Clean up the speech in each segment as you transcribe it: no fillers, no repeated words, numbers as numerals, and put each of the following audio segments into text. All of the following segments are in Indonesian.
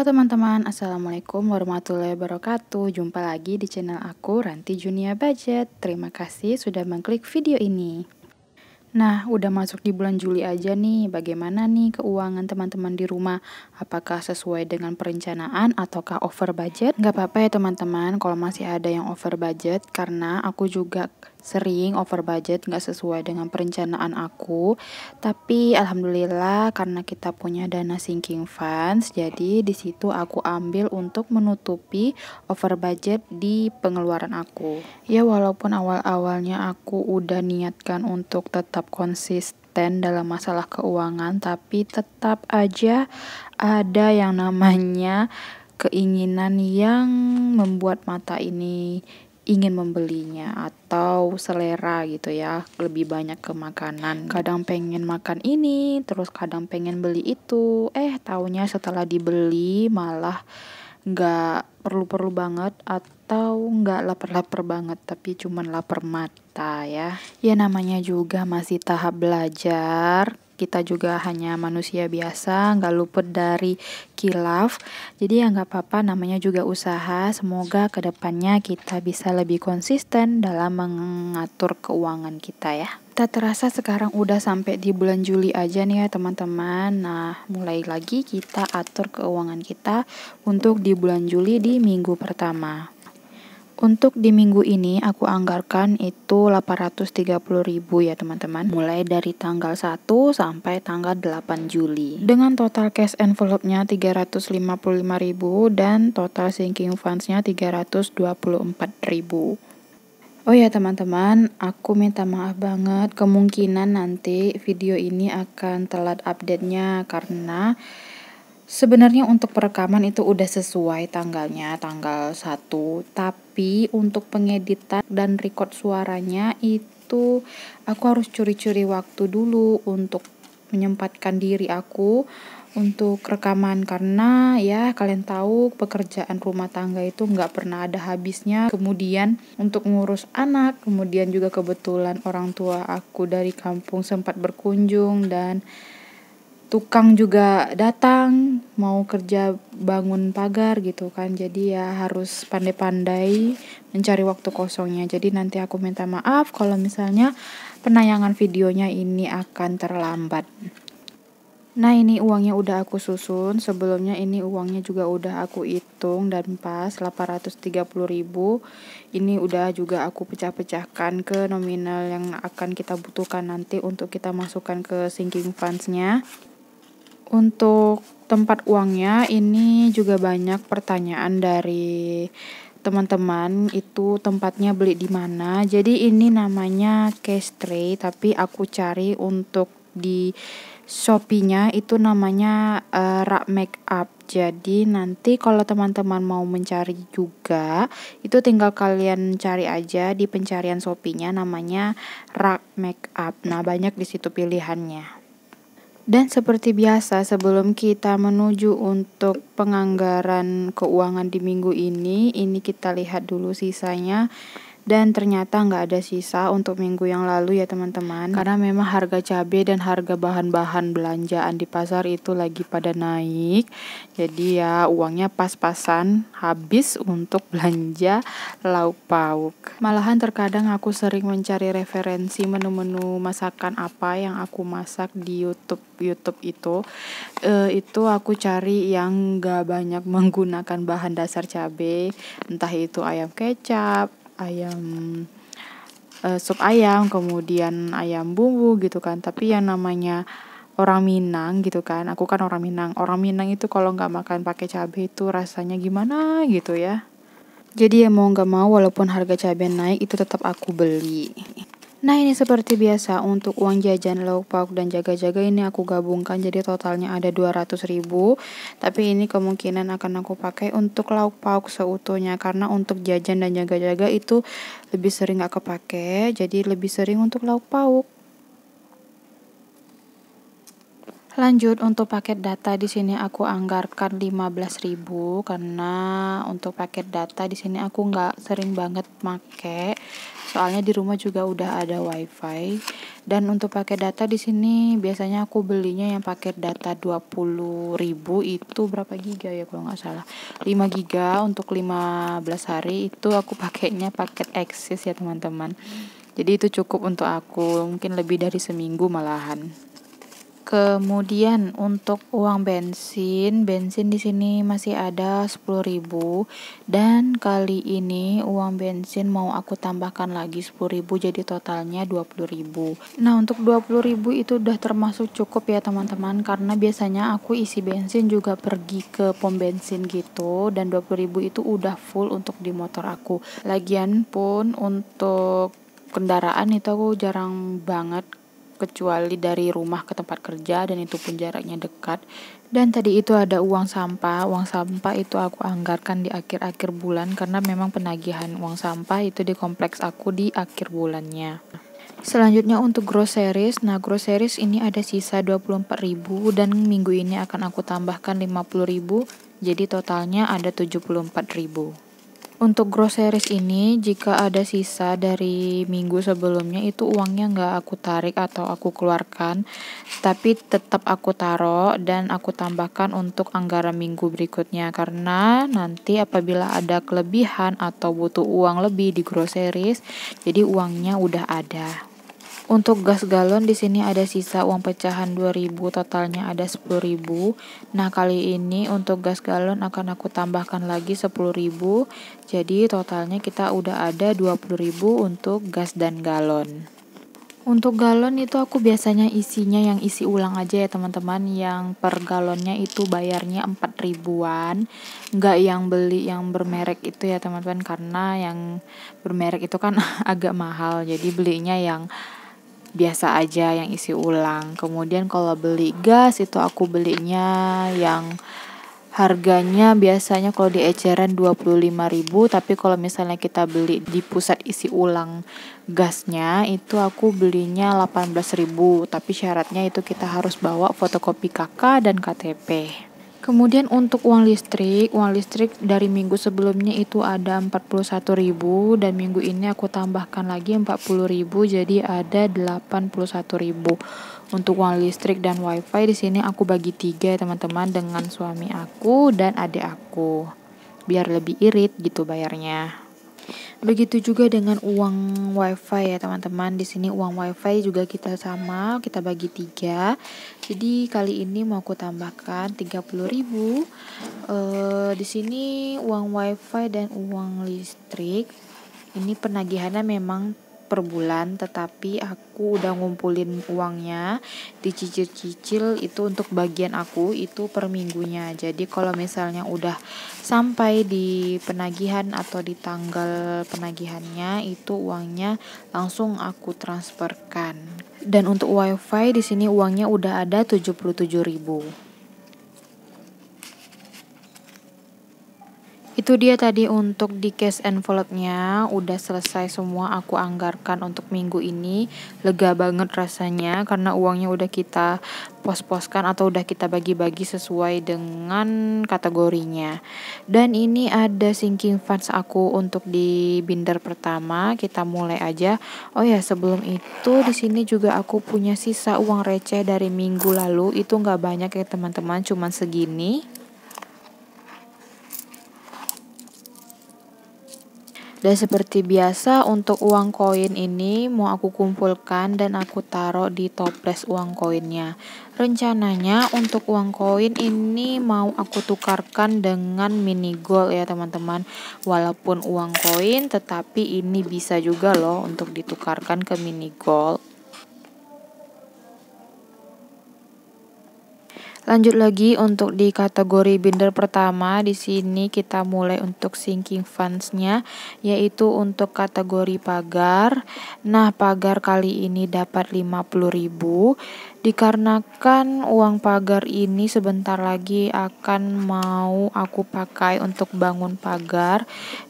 Halo teman-teman, Assalamualaikum warahmatullahi wabarakatuh. Jumpa lagi di channel aku, Ranti Junia Budget. Terima kasih sudah mengklik video ini. Nah, udah masuk di bulan Juli aja nih. Bagaimana nih keuangan teman-teman di rumah? Apakah sesuai dengan perencanaan ataukah over budget? Nggak apa-apa ya teman-teman kalau masih ada yang over budget, karena aku juga sering over budget nggak sesuai dengan perencanaan aku. Tapi alhamdulillah karena kita punya dana sinking funds, jadi di situ aku ambil untuk menutupi over budget di pengeluaran aku. Ya walaupun awal-awalnya aku udah niatkan untuk tetap konsisten dalam masalah keuangan, tapi tetap aja ada yang namanya keinginan yang membuat mata ini ingin membelinya, atau selera gitu ya, lebih banyak ke makanan. Kadang pengen makan ini, terus kadang pengen beli itu. Taunya setelah dibeli malah nggak perlu-perlu banget atau nggak lapar-lapar banget, tapi cuman lapar mata ya. Ya namanya juga masih tahap belajar. Kita juga hanya manusia biasa, nggak luput dari khilaf. Jadi ya nggak apa-apa, namanya juga usaha. Semoga kedepannya kita bisa lebih konsisten dalam mengatur keuangan kita ya. Tak terasa sekarang udah sampai di bulan Juli aja nih ya teman-teman. Nah, mulai lagi kita atur keuangan kita untuk di bulan Juli di minggu pertama. Untuk di minggu ini aku anggarkan itu 830.000 ya teman-teman, mulai dari tanggal 1 sampai tanggal 8 Juli. Dengan total cash envelope-nya 355.000 dan total sinking funds-nya 324.000. Oh ya teman-teman, aku minta maaf banget, kemungkinan nanti video ini akan telat update-nya karena sebenarnya untuk perekaman itu udah sesuai tanggalnya, tanggal 1, tapi untuk pengeditan dan record suaranya itu aku harus curi-curi waktu dulu untuk menyempatkan diri aku untuk rekaman, karena ya kalian tahu pekerjaan rumah tangga itu nggak pernah ada habisnya. Kemudian untuk ngurus anak, kemudian juga kebetulan orang tua aku dari kampung sempat berkunjung dan tukang juga datang mau kerja bangun pagar gitu kan. Jadi ya harus pandai-pandai mencari waktu kosongnya. Jadi nanti aku minta maaf kalau misalnya penayangan videonya ini akan terlambat. Nah, ini uangnya udah aku susun. Sebelumnya ini uangnya juga udah aku hitung dan pas 830.000. Ini udah juga aku pecah-pecahkan ke nominal yang akan kita butuhkan nanti untuk kita masukkan ke sinking funds-nya. Untuk tempat uangnya ini juga banyak pertanyaan dari teman-teman, itu tempatnya beli di mana. Jadi ini namanya cash tray, tapi aku cari untuk di Shopee-nya itu namanya Rak Makeup. Jadi nanti kalau teman-teman mau mencari juga, itu tinggal kalian cari aja di pencarian Shopee-nya namanya Rak Makeup. Nah, banyak di situ pilihannya. Dan seperti biasa, sebelum kita menuju untuk penganggaran keuangan di minggu ini kita lihat dulu sisanya. Dan ternyata nggak ada sisa untuk minggu yang lalu ya teman-teman. Karena memang harga cabai dan harga bahan-bahan belanjaan di pasar itu lagi pada naik. Jadi ya uangnya pas-pasan habis untuk belanja lauk pauk. Malahan terkadang aku sering mencari referensi menu-menu masakan apa yang aku masak di YouTube itu. Itu aku cari yang nggak banyak menggunakan bahan dasar cabai. Entah itu ayam kecap, ayam sup ayam, kemudian ayam bumbu gitu kan. Tapi yang namanya orang Minang gitu kan, aku kan orang Minang itu kalau nggak makan pakai cabai itu rasanya gimana gitu ya. Jadi ya mau nggak mau walaupun harga cabai naik itu tetap aku beli. Nah, ini seperti biasa untuk uang jajan, lauk pauk dan jaga-jaga ini aku gabungkan jadi totalnya ada 200.000. Tapi ini kemungkinan akan aku pakai untuk lauk pauk seutuhnya, karena untuk jajan dan jaga-jaga itu lebih sering gak kepake, jadi lebih sering untuk lauk pauk. Lanjut untuk paket data di sini aku anggarkan 15.000 karena untuk paket data di sini aku nggak sering banget make. Soalnya di rumah juga udah ada wifi. Dan untuk paket data di sini biasanya aku belinya yang paket data 20.000 itu berapa giga ya kalau nggak salah. 5 giga untuk 15 hari itu aku pakainya paket Axis ya teman-teman. Jadi itu cukup untuk aku, mungkin lebih dari seminggu malahan. Kemudian untuk uang bensin di sini masih ada 10.000 dan kali ini uang bensin mau aku tambahkan lagi 10.000 jadi totalnya 20.000. Nah, untuk 20.000 itu udah termasuk cukup ya teman-teman karena biasanya aku isi bensin juga pergi ke pom bensin gitu dan 20.000 itu udah full untuk di motor aku. Lagian pun untuk kendaraan itu aku jarang banget kecuali dari rumah ke tempat kerja dan itu pun jaraknya dekat. Dan tadi itu ada uang sampah itu aku anggarkan di akhir-akhir bulan karena memang penagihan uang sampah itu di kompleks aku di akhir bulannya. Selanjutnya untuk groceries, nah groceries ini ada sisa 24.000 dan minggu ini akan aku tambahkan 50.000 jadi totalnya ada 74.000. Untuk groceries ini, jika ada sisa dari minggu sebelumnya itu uangnya nggak aku tarik atau aku keluarkan, tapi tetap aku taruh dan aku tambahkan untuk anggaran minggu berikutnya karena nanti apabila ada kelebihan atau butuh uang lebih di groceries, jadi uangnya udah ada. Untuk gas galon di sini ada sisa uang pecahan 2.000, totalnya ada 10.000. Nah, kali ini untuk gas galon akan aku tambahkan lagi 10.000. Jadi totalnya kita udah ada 20.000 untuk gas dan galon. Untuk galon itu aku biasanya isinya yang isi ulang aja ya teman-teman, yang per galonnya itu bayarnya 4.000-an, nggak yang beli yang bermerek itu ya teman-teman, karena yang bermerek itu kan agak mahal, jadi belinya yang biasa aja yang isi ulang. Kemudian kalau beli gas itu aku belinya yang harganya biasanya kalau di eceran 25.000, tapi kalau misalnya kita beli di pusat isi ulang gasnya itu aku belinya 18.000, tapi syaratnya itu kita harus bawa fotokopi KK dan KTP. Kemudian untuk uang listrik dari minggu sebelumnya itu ada 41.000 dan minggu ini aku tambahkan lagi 40.000 jadi ada 81.000. Untuk uang listrik dan wifi di sini aku bagi 3 teman-teman dengan suami aku dan adik aku. Biar lebih irit gitu bayarnya. Begitu juga dengan uang wifi ya teman-teman. Di sini uang wifi juga kita sama, kita bagi 3. Jadi kali ini mau aku tambahkan 30.000. Di sini uang wifi dan uang listrik ini penagihannya memang per bulan, tetapi aku udah ngumpulin uangnya dicicil-cicil itu untuk bagian aku itu per minggunya. Jadi kalau misalnya udah sampai di penagihan atau di tanggal penagihannya itu uangnya langsung aku transferkan. Dan untuk wifi di sini uangnya udah ada 77.000. Itu dia tadi untuk di cash envelope-nya udah selesai semua aku anggarkan untuk minggu ini. Lega banget rasanya karena uangnya udah kita pos-poskan atau udah kita bagi-bagi sesuai dengan kategorinya. Dan ini ada sinking funds aku untuk di binder pertama. Kita mulai aja. Oh ya, sebelum itu di sini juga aku punya sisa uang receh dari minggu lalu. Itu nggak banyak ya teman-teman, cuman segini. Dan seperti biasa untuk uang koin ini mau aku kumpulkan dan aku taruh di toples uang koinnya. Rencananya untuk uang koin ini mau aku tukarkan dengan mini gold ya teman-teman. Walaupun uang koin tetapi ini bisa juga loh untuk ditukarkan ke mini gold. Lanjut lagi untuk di kategori binder pertama, di sini kita mulai untuk sinking funds-nya, yaitu untuk kategori pagar. Nah, pagar kali ini dapat 50.000, dikarenakan uang pagar ini sebentar lagi akan mau aku pakai untuk bangun pagar.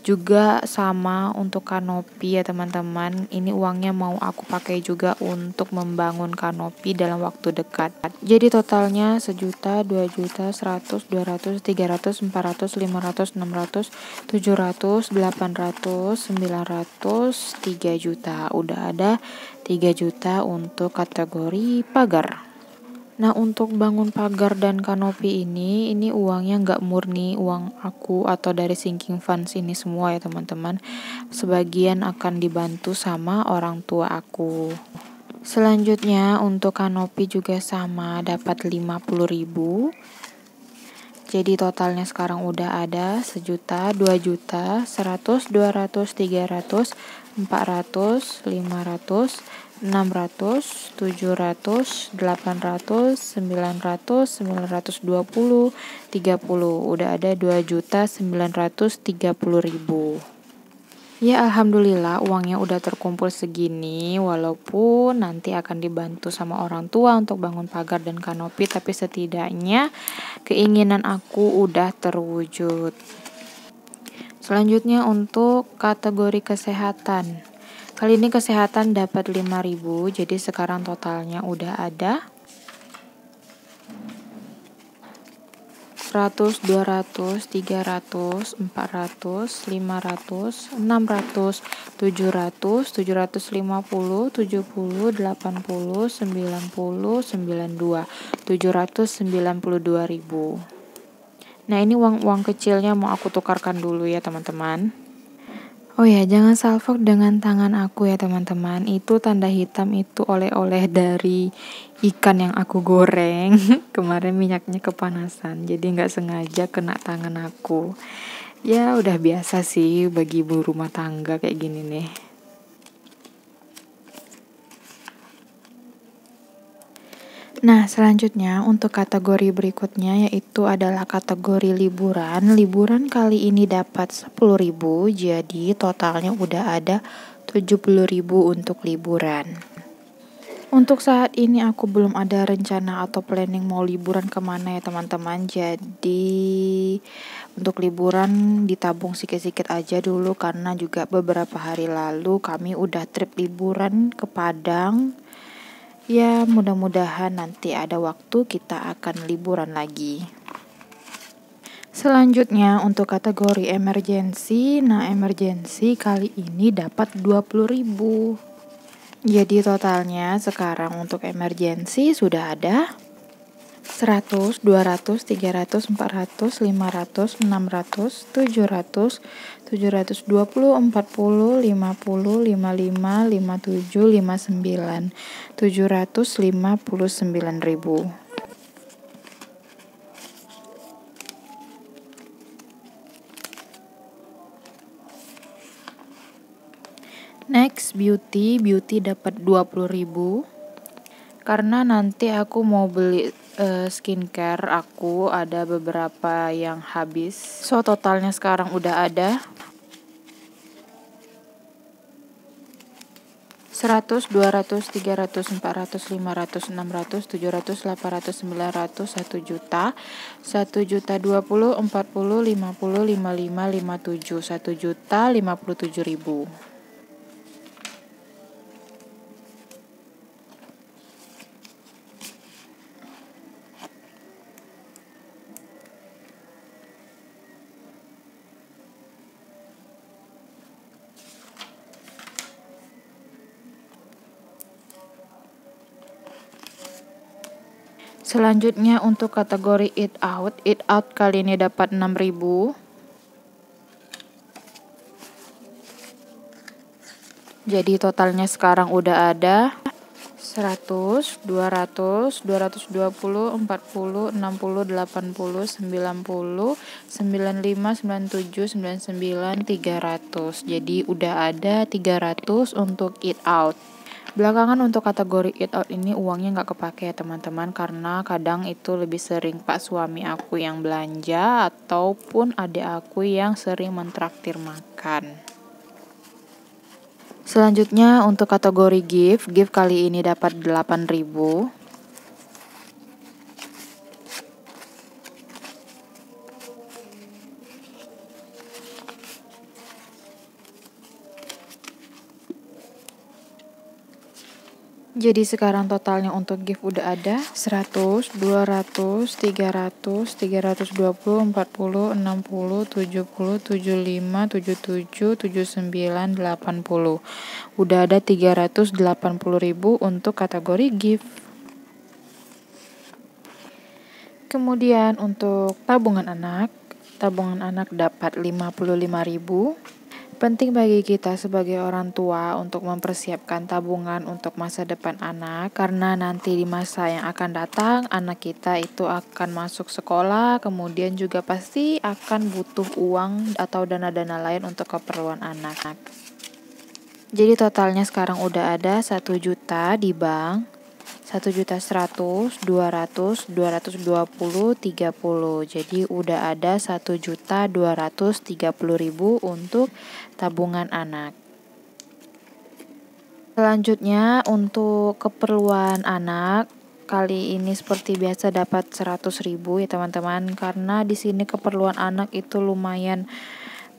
Juga sama untuk kanopi ya teman-teman, ini uangnya mau aku pakai juga untuk membangun kanopi dalam waktu dekat. Jadi totalnya 1.000.000, 2.000.000, 100, 200, 300, 400, 500, 600, 700, 800, 900, 3 juta. Udah ada 3 juta untuk kategori pagar. Nah, untuk bangun pagar dan kanopi ini uangnya nggak murni uang aku atau dari sinking funds ini semua ya teman-teman. Sebagian akan dibantu sama orang tua aku. Selanjutnya untuk kanopi juga sama, dapat 50.000. Jadi totalnya sekarang udah ada 1.000.000, 2.000.000, 100, 200, 300, 400, 500, 600, 700, 800, 900, 920, 30. Udah ada 2.930.000. Ya alhamdulillah uangnya udah terkumpul segini, walaupun nanti akan dibantu sama orang tua untuk bangun pagar dan kanopi, tapi setidaknya keinginan aku udah terwujud. Selanjutnya untuk kategori kesehatan. Kali ini kesehatan dapat 5.000, jadi sekarang totalnya udah ada 100, 200, 300, 400, 500, 600, 700, 750, 70, 80, 90, 92, 792.000. Nah, ini uang kecilnya mau aku tukarkan dulu ya teman-teman. Oh ya, jangan salfok dengan tangan aku ya teman-teman. Itu tanda hitam itu oleh-oleh dari ikan yang aku goreng. Kemarin minyaknya kepanasan, jadi nggak sengaja kena tangan aku. Ya udah biasa sih bagi ibu rumah tangga kayak gini nih. Nah, selanjutnya untuk kategori berikutnya yaitu adalah kategori liburan. Liburan kali ini dapat 10.000, jadi totalnya udah ada 70.000 untuk liburan. Untuk saat ini aku belum ada rencana atau planning mau liburan kemana ya teman-teman. Jadi untuk liburan ditabung sikit-sikit aja dulu, karena juga beberapa hari lalu kami udah trip liburan ke Padang. Ya, mudah-mudahan nanti ada waktu kita akan liburan lagi. Selanjutnya untuk kategori emergency. Nah, emergency kali ini dapat 20.000. Jadi totalnya sekarang untuk emergency sudah ada 100, 200, 300, 400, 500, 600, 700, 720, 40, 50, 55, 57, 59, 759.000. Next, beauty dapat 20.000. Karena nanti aku mau beli skincare, aku ada beberapa yang habis. So totalnya sekarang udah ada 100, 200, 300, 400, 500, 600, 700, 800, 900, 1 juta, 1 juta 20, 40, 50, 55, 57, 1 juta 57.000. Selanjutnya untuk kategori eat out kali ini dapat 6.000. Jadi totalnya sekarang udah ada 100, 200, 220, 40, 60, 80, 90, 95, 97, 99, 300. Jadi udah ada 300 untuk eat out. Belakangan untuk kategori eat out ini uangnya nggak kepake ya teman-teman, karena kadang itu lebih sering pak suami aku yang belanja ataupun adik aku yang sering mentraktir makan. Selanjutnya untuk kategori gift kali ini dapat 8.000. Jadi sekarang totalnya untuk gift udah ada 100, 200, 300, 320, 40, 60, 70, 75, 77, 79, 80. Udah ada 380.000 untuk kategori gift. Kemudian untuk tabungan anak dapat 55.000. Penting bagi kita sebagai orang tua untuk mempersiapkan tabungan untuk masa depan anak, karena nanti di masa yang akan datang anak kita itu akan masuk sekolah, kemudian juga pasti akan butuh uang atau dana-dana lain untuk keperluan anak. Jadi totalnya sekarang udah ada 1 juta di bank, 1.100.000, 200, 220, 30. Jadi udah ada 1.230.000 untuk tabungan anak. Selanjutnya untuk keperluan anak, kali ini seperti biasa dapat 100.000 ya teman-teman, karena di sini keperluan anak itu lumayan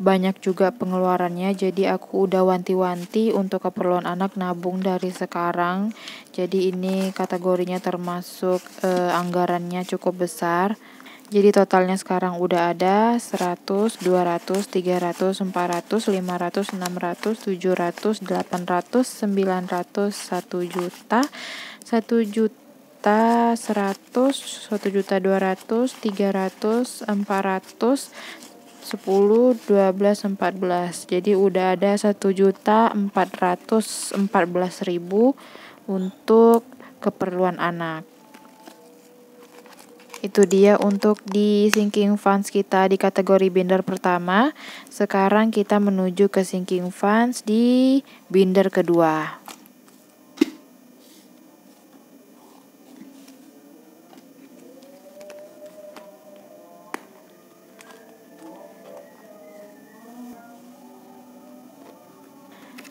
banyak juga pengeluarannya, jadi aku udah wanti-wanti untuk keperluan anak nabung dari sekarang. Jadi ini kategorinya termasuk anggarannya cukup besar. Jadi totalnya sekarang udah ada 100, 200, 300, 400, 500, 600, 700, 800, 900, 1 juta, 1 juta 100, 1 juta 200, 300, 400, 10, 12, 14. Jadi udah ada 1.414.000 untuk keperluan anak. Itu dia untuk di sinking funds kita di kategori binder pertama. Sekarang kita menuju ke sinking funds di binder kedua.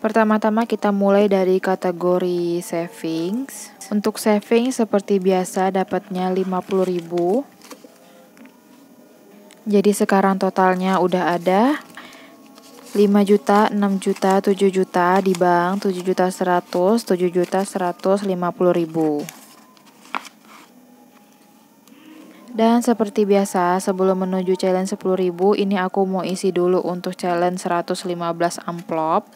Pertama-tama kita mulai dari kategori savings. Untuk saving seperti biasa dapatnya 50.000. Jadi sekarang totalnya udah ada 5 juta, 6 juta, 7 juta di bank, 7 juta 100, 7 juta 150.000. Dan seperti biasa, sebelum menuju challenge 10.000, ini aku mau isi dulu untuk challenge 115 amplop.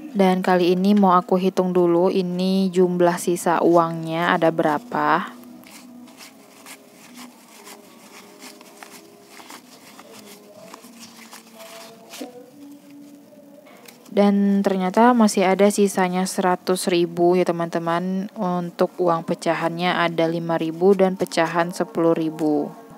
Dan kali ini mau aku hitung dulu ini jumlah sisa uangnya ada berapa. Dan ternyata masih ada sisanya 100.000 ya teman-teman. Untuk uang pecahannya ada 5.000 dan pecahan 10.000.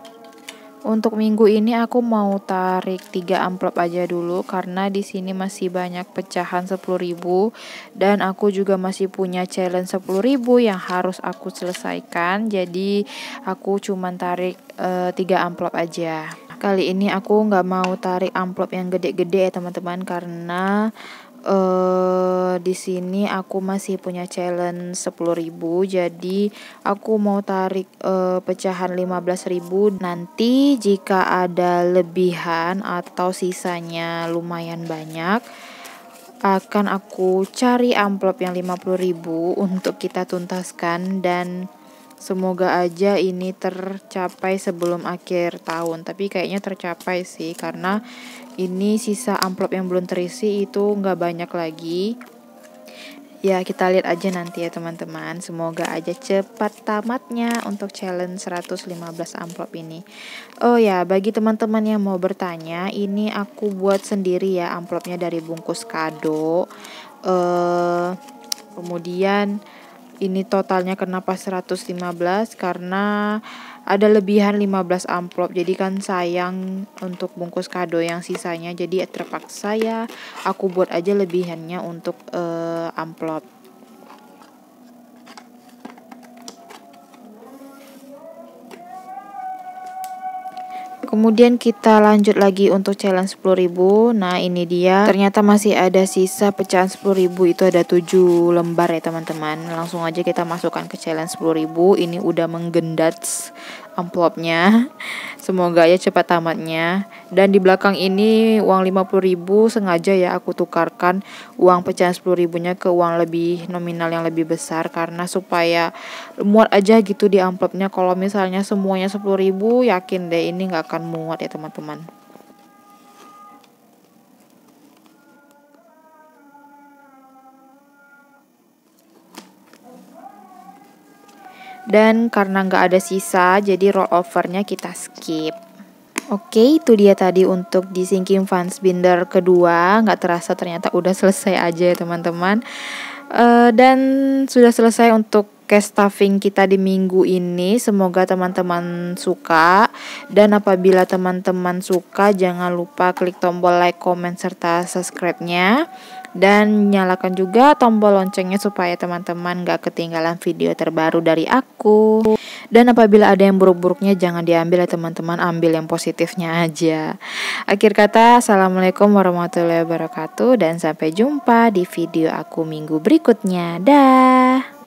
Untuk minggu ini aku mau tarik 3 amplop aja dulu, karena di sini masih banyak pecahan 10.000 dan aku juga masih punya challenge 10.000 yang harus aku selesaikan. Jadi aku cuman tarik 3 amplop aja. Kali ini aku nggak mau tarik amplop yang gede-gede ya teman-teman, karena di sini aku masih punya challenge 10.000, jadi aku mau tarik pecahan 15.000. Nanti jika ada lebihan atau sisanya lumayan banyak, akan aku cari amplop yang 50.000 untuk kita tuntaskan, dan semoga aja ini tercapai sebelum akhir tahun. Tapi kayaknya tercapai sih, karena ini sisa amplop yang belum terisi itu nggak banyak lagi. Ya kita lihat aja nanti ya teman-teman. Semoga aja cepat tamatnya untuk challenge 115 amplop ini. Oh ya, bagi teman-teman yang mau bertanya, ini aku buat sendiri ya amplopnya dari bungkus kado. Kemudian ini totalnya kenapa 115, karena ada lebihan 15 amplop. Jadi kan sayang untuk bungkus kado yang sisanya. Jadi terpaksa ya aku buat aja lebihannya untuk amplop. Kemudian kita lanjut lagi untuk challenge 10.000. Nah, ini dia. Ternyata masih ada sisa pecahan 10.000, itu ada 7 lembar ya teman-teman. Langsung aja kita masukkan ke challenge 10.000. Ini udah menggendat amplopnya. Semoga ya cepat tamatnya. Dan di belakang ini uang 50.000 sengaja ya aku tukarkan uang pecahan 10.000-nya ke uang lebih nominal yang lebih besar, karena supaya muat aja gitu di amplopnya. Kalau misalnya semuanya 10.000, yakin deh ini nggak akan muat ya teman-teman. Dan karena nggak ada sisa, jadi roll overnya kita skip. Oke, itu dia tadi untuk di Sinking Funds Binder kedua. Nggak terasa ternyata udah selesai aja ya teman-teman. Dan sudah selesai untuk cash stuffing kita di minggu ini. Semoga teman-teman suka. Dan apabila teman-teman suka, jangan lupa klik tombol like, comment, serta subscribe-nya. Dan nyalakan juga tombol loncengnya supaya teman-teman gak ketinggalan video terbaru dari aku. Dan apabila ada yang buruk-buruknya jangan diambil ya teman-teman, ambil yang positifnya aja. Akhir kata, assalamualaikum warahmatullahi wabarakatuh, dan sampai jumpa di video aku minggu berikutnya. Dah.